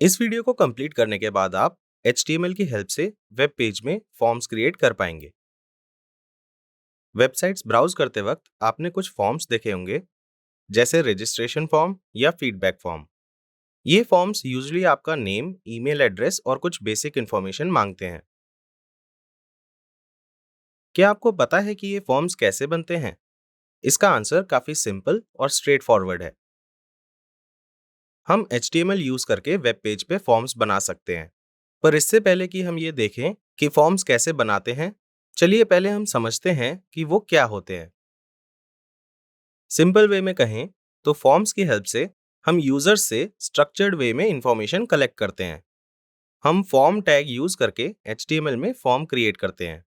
इस वीडियो को कंप्लीट करने के बाद आप HTML की हेल्प से वेब पेज में फॉर्म्स क्रिएट कर पाएंगे। वेबसाइट्स ब्राउज करते वक्त आपने कुछ फॉर्म्स देखे होंगे, जैसे रजिस्ट्रेशन फॉर्म या फीडबैक फॉर्म। ये फॉर्म्स यूजुअली आपका नेम, ईमेल एड्रेस और कुछ बेसिक इंफॉर्मेशन मांगते हैं। क्या आपको पता है कि ये फॉर्म्स कैसे बनते हैं? इसका आंसर काफी सिंपल और स्ट्रेट फॉरवर्ड है। हम HTML यूज करके वेब पेज पे फॉर्म्स बना सकते हैं। पर इससे पहले कि हम ये देखें कि फॉर्म्स कैसे बनाते हैं, चलिए पहले हम समझते हैं कि वो क्या होते हैं। सिंपल वे में कहें तो फॉर्म्स की हेल्प से हम यूजर्स से स्ट्रक्चर्ड वे में इंफॉर्मेशन कलेक्ट करते हैं। हम फॉर्म टैग यूज करके HTML में फॉर्म क्रिएट करते हैं।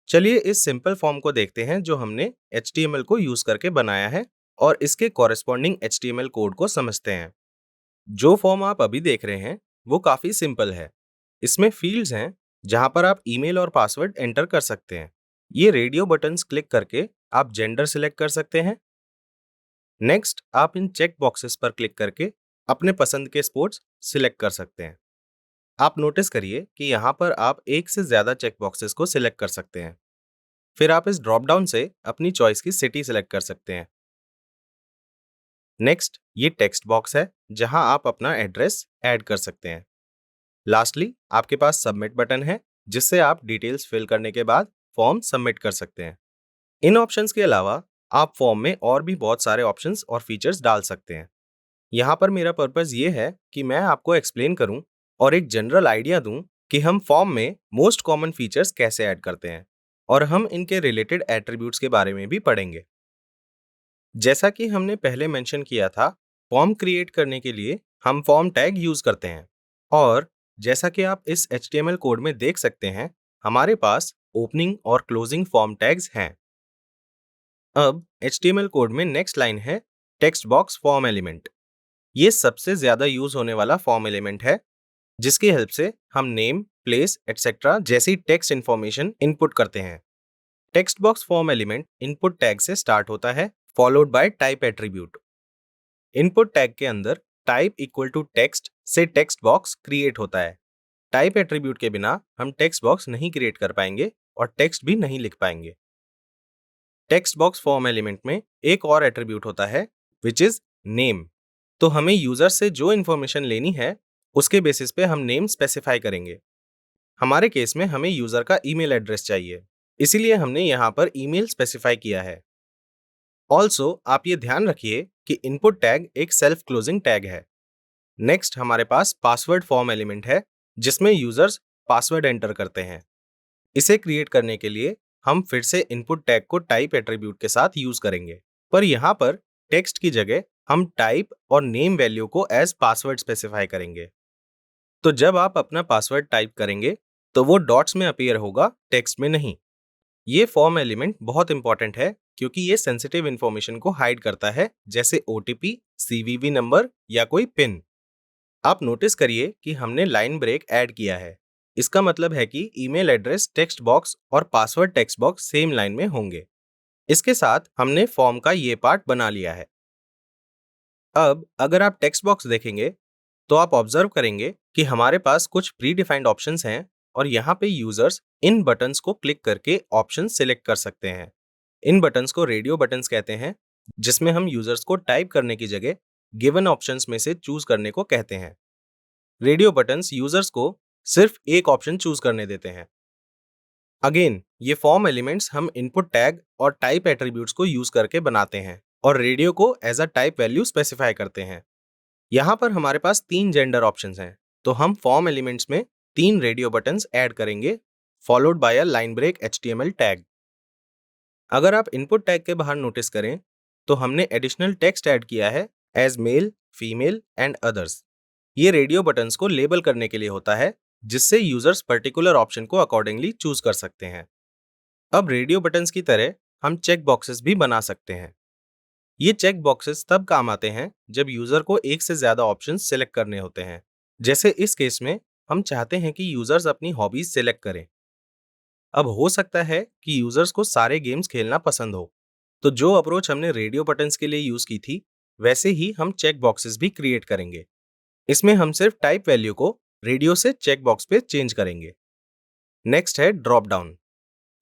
चलिए इस सिंपल फॉर्म को देखते हैं जो हमने HTML को यूज करके बनाया है और इसके कॉरेस्पॉन्डिंग HTML कोड को समझते हैं। जो फॉर्म आप अभी देख रहे हैं वो काफी सिंपल है। इसमें फील्ड्स हैं जहां पर आप ईमेल और पासवर्ड एंटर कर सकते हैं। ये रेडियो बटन्स क्लिक करके आप जेंडर सिलेक्ट कर सकते हैं। नेक्स्ट, आप इन चेक बॉक्सेस पर क्लिक करके अपने पसंद के स्पोर्ट्स सिलेक्ट कर सकते हैं। आप नोटिस करिए कि यहाँ पर आप एक से ज्यादा चेक बॉक्सेस को सिलेक्ट कर सकते हैं। फिर आप इस ड्रॉप डाउन से अपनी चॉइस की सिटी सिलेक्ट कर सकते हैं। नेक्स्ट, ये टेक्स्ट बॉक्स है जहां आप अपना एड्रेस ऐड कर सकते हैं। लास्टली, आपके पास सबमिट बटन है जिससे आप डिटेल्स फिल करने के बाद फॉर्म सबमिट कर सकते हैं। इन ऑप्शंस के अलावा आप फॉर्म में और भी बहुत सारे ऑप्शंस और फीचर्स डाल सकते हैं। यहाँ पर मेरा पर्पस ये है कि मैं आपको एक्सप्लेन करूं और एक जनरल आइडिया दूं कि हम फॉर्म में मोस्ट कॉमन फीचर्स कैसे ऐड करते हैं, और हम इनके रिलेटेड एट्रीब्यूट्स के बारे में भी पढ़ेंगे। जैसा कि हमने पहले मेंशन किया था, फॉर्म क्रिएट करने के लिए हम फॉर्म टैग यूज करते हैं, और जैसा कि आप इस HTML कोड में देख सकते हैं, हमारे पास ओपनिंग और क्लोजिंग फॉर्म टैग्स हैं। अब HTML कोड में नेक्स्ट लाइन है टेक्स्ट बॉक्स फॉर्म एलिमेंट। ये सबसे ज्यादा यूज होने वाला फॉर्म एलिमेंट है, जिसकी हेल्प से हम नेम, प्लेस एटसेट्रा जैसी टेक्स्ट इंफॉर्मेशन इनपुट करते हैं। Text box form element input tag से स्टार्ट होता है, followed by type attribute. Input tag के अंदर टाइप इक्वल टू टेक्स्ट से टेक्स्ट बॉक्स क्रिएट होता है। टाइप एट्रीब्यूट के बिना हम टेक्स्ट बॉक्स नहीं क्रिएट कर पाएंगे और टेक्स्ट भी नहीं लिख पाएंगे। टेक्स्ट बॉक्स फॉर्म एलिमेंट में एक और एट्रीब्यूट होता है विच इज नेम। तो हमें यूजर से जो इन्फॉर्मेशन लेनी है उसके बेसिस पे हम नेम स्पेसिफाई करेंगे। हमारे केस में हमें यूजर का ईमेल एड्रेस चाहिए, इसीलिए हमने यहाँ पर ईमेल स्पेसिफाई किया है। ऑल्सो आप ये ध्यान रखिए कि इनपुट टैग एक सेल्फ क्लोजिंग टैग है। नेक्स्ट, हमारे पास पासवर्ड फॉर्म एलिमेंट है जिसमें यूजर्स पासवर्ड एंटर करते हैं। इसे क्रिएट करने के लिए हम फिर से इनपुट टैग को टाइप एट्रीब्यूट के साथ यूज करेंगे, पर यहाँ पर टेक्स्ट की जगह हम टाइप और नेम वैल्यू को एज पासवर्ड स्पेसिफाई करेंगे। तो जब आप अपना पासवर्ड टाइप करेंगे तो वो डॉट्स में अपीयर होगा, टेक्स्ट में नहीं। ये फॉर्म एलिमेंट बहुत इंपॉर्टेंट है क्योंकि ये सेंसिटिव इंफॉर्मेशन को हाइड करता है, जैसे OTP, CVV नंबर या कोई पिन। आप नोटिस करिए कि हमने लाइन ब्रेक ऐड किया है। इसका मतलब है कि ईमेल एड्रेस टेक्स्ट बॉक्स और password text box same line में होंगे। इसके साथ हमने फॉर्म का ये पार्ट बना लिया है। अब अगर आप टेक्स्ट बॉक्स देखेंगे तो आप ऑब्जर्व करेंगे कि हमारे पास कुछ प्री डिफाइंड ऑप्शंस हैं, और यहाँ पे यूजर्स इन बटन्स को क्लिक करके ऑप्शन सिलेक्ट कर सकते हैं। इन बटन्स को रेडियो बटन्स कहते हैं, जिसमें हम यूजर्स को टाइप करने की जगह गिवन ऑप्शंस में से चूज करने को कहते हैं। रेडियो बटन्स यूजर्स को सिर्फ एक ऑप्शन चूज करने देते हैं। अगेन, ये फॉर्म एलिमेंट्स हम इनपुट टैग और टाइप एट्रीब्यूट्स को यूज करके बनाते हैं और रेडियो को as a type value specify करते हैं। यहाँ पर हमारे पास 3 जेंडर ऑप्शंस हैं, तो हम फॉर्म एलिमेंट्स में 3 रेडियो बटन्स ऐड करेंगे, followed by a line break HTML tag. अगर आप इनपुट टैग के बाहर नोटिस करें तो हमने एडिशनल टेक्स्ट ऐड किया है as male, female and others. ये रेडियो बटन्स को लेबल करने के लिए होता है, जिससे यूजर्स पर्टिकुलर ऑप्शन को अकॉर्डिंगली चूज कर सकते हैं। अब रेडियो बटन्स की तरह हम चेक बॉक्सेस भी बना सकते हैं। ये चेक बॉक्सेस तब काम आते हैं जब यूजर को एक से ज्यादा ऑप्शंस सिलेक्ट करने होते हैं। जैसे इस केस में हम चाहते हैं कि यूजर्स अपनी हॉबीज सिलेक्ट करें। अब हो सकता है कि यूजर्स को सारे गेम्स खेलना पसंद हो, तो जो अप्रोच हमने रेडियो बटन्स के लिए यूज की थी, वैसे ही हम चेक बॉक्सेस भी क्रिएट करेंगे। इसमें हम सिर्फ टाइप वैल्यू को रेडियो से चेक बॉक्स पे चेंज करेंगे। नेक्स्ट है ड्रॉप डाउन।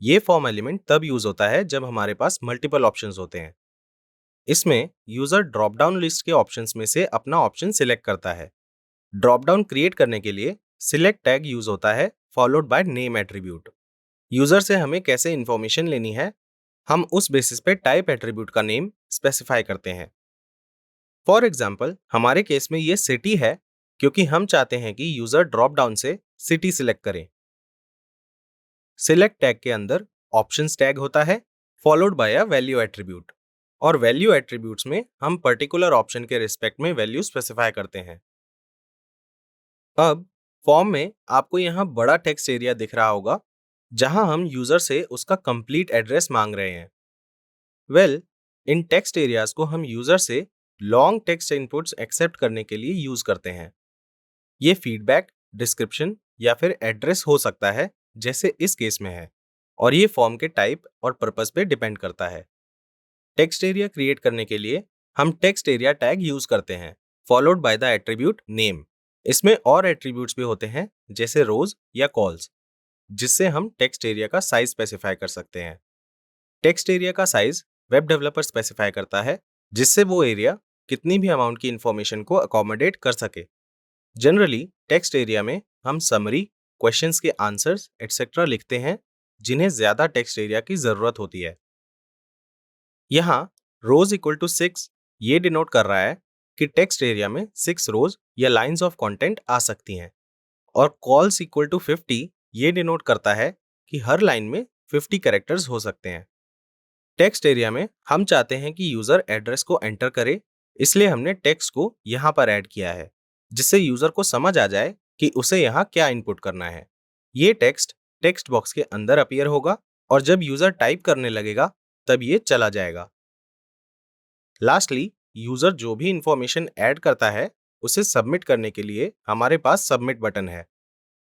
ये फॉर्म एलिमेंट तब यूज होता है जब हमारे पास मल्टीपल ऑप्शंस होते हैं। इसमें यूजर ड्रॉप डाउन लिस्ट के ऑप्शंस में से अपना ऑप्शन सिलेक्ट करता है। ड्रॉप डाउन क्रिएट करने के लिए सिलेक्ट टैग यूज होता है followed by name attribute. User से हमें कैसे इंफॉर्मेशन लेनी है, हम उस बेसिस पे टाइप एट्रीब्यूट का नेम स्पेसिफाई करते हैं। फॉर एग्जाम्पल हमारे केस में ये सिटी है क्योंकि हम चाहते हैं कि यूजर ड्रॉप डाउन से सिटी सिलेक्ट करें। सिलेक्ट टैग के अंदर ऑप्शंस टैग होता है followed by a value attribute, और वैल्यू एट्रीब्यूट्स में हम पर्टिकुलर ऑप्शन के रिस्पेक्ट में वैल्यू स्पेसिफाई करते हैं। अब फॉर्म में आपको यहाँ बड़ा टेक्स्ट एरिया दिख रहा होगा जहां हम यूजर से उसका कंप्लीट एड्रेस मांग रहे हैं। इन टेक्स्ट एरियाज को हम यूजर से लॉन्ग टेक्स्ट इनपुट्स एक्सेप्ट करने के लिए यूज करते हैं। ये फीडबैक, डिस्क्रिप्शन या फिर एड्रेस हो सकता है जैसे इस केस में है, और ये फॉर्म के टाइप और पर्पस पे डिपेंड करता है। टेक्स्ट एरिया क्रिएट करने के लिए हम टेक्स्ट एरिया टैग यूज करते हैं followed by the attribute name. इसमें और एट्रीब्यूट्स भी होते हैं जैसे रोज या कॉल्स, जिससे हम टेक्स्ट एरिया का साइज स्पेसिफाई कर सकते हैं। टेक्स्ट एरिया का साइज वेब डेवलपर स्पेसिफाई करता है, जिससे वो एरिया कितनी भी अमाउंट की इंफॉर्मेशन को अकोमोडेट कर सके। जनरली टेक्स्ट एरिया में हम समरी, क्वेश्चंस के आंसर्स एटसेट्रा लिखते हैं जिन्हें ज्यादा टेक्स्ट एरिया की जरूरत होती है। यहाँ रोज इक्वल टू 6 ये डिनोट कर रहा है कि टेक्स्ट एरिया में 6 रोज या लाइंस ऑफ कंटेंट आ सकती हैं, और कॉल्स इक्वल टू 50 ये डिनोट करता है कि हर लाइन में 50 कैरेक्टर्स हो सकते हैं। टेक्स्ट एरिया में हम चाहते हैं कि यूजर एड्रेस को एंटर करे, इसलिए हमने टेक्स्ट को यहाँ पर ऐड किया है जिससे यूजर को समझ आ जाए कि उसे यहाँ क्या इनपुट करना है। ये टेक्स्ट टेक्स्ट बॉक्स के अंदर अपीयर होगा और जब यूजर टाइप करने लगेगा तब ये चला जाएगा। लास्टली यूजर जो भी इंफॉर्मेशन ऐड करता है उसे सबमिट करने के लिए हमारे पास सबमिट बटन है।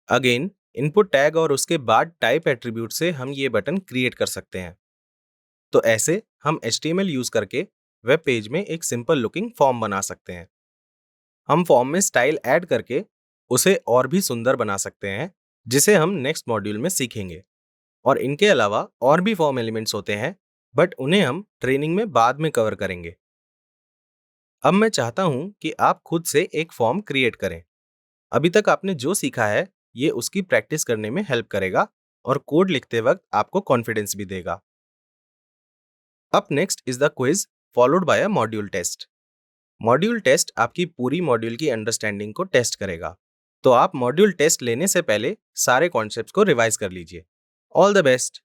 अगेन इनपुट टैग और उसके बाद टाइप एट्रीब्यूट से हम ये बटन क्रिएट कर सकते हैं। तो ऐसे हम HTML यूज करके वेब पेज में एक सिंपल लुकिंग फॉर्म बना सकते हैं। हम फॉर्म में स्टाइल ऐड करके उसे और भी सुंदर बना सकते हैं, जिसे हम नेक्स्ट मॉड्यूल में सीखेंगे। और इनके अलावा और भी फॉर्म एलिमेंट्स होते हैं, बट उन्हें हम ट्रेनिंग में बाद में कवर करेंगे। अब मैं चाहता हूं कि आप खुद से एक फॉर्म क्रिएट करें। अभी तक आपने जो सीखा है ये उसकी प्रैक्टिस करने में हेल्प करेगा और कोड लिखते वक्त आपको कॉन्फिडेंस भी देगा। Up next is the quiz followed by a module test. Module test आपकी पूरी मॉड्यूल की अंडरस्टैंडिंग को टेस्ट करेगा, तो आप मॉड्यूल टेस्ट लेने से पहले सारे कॉन्सेप्ट्स को रिवाइज कर लीजिए। All the best.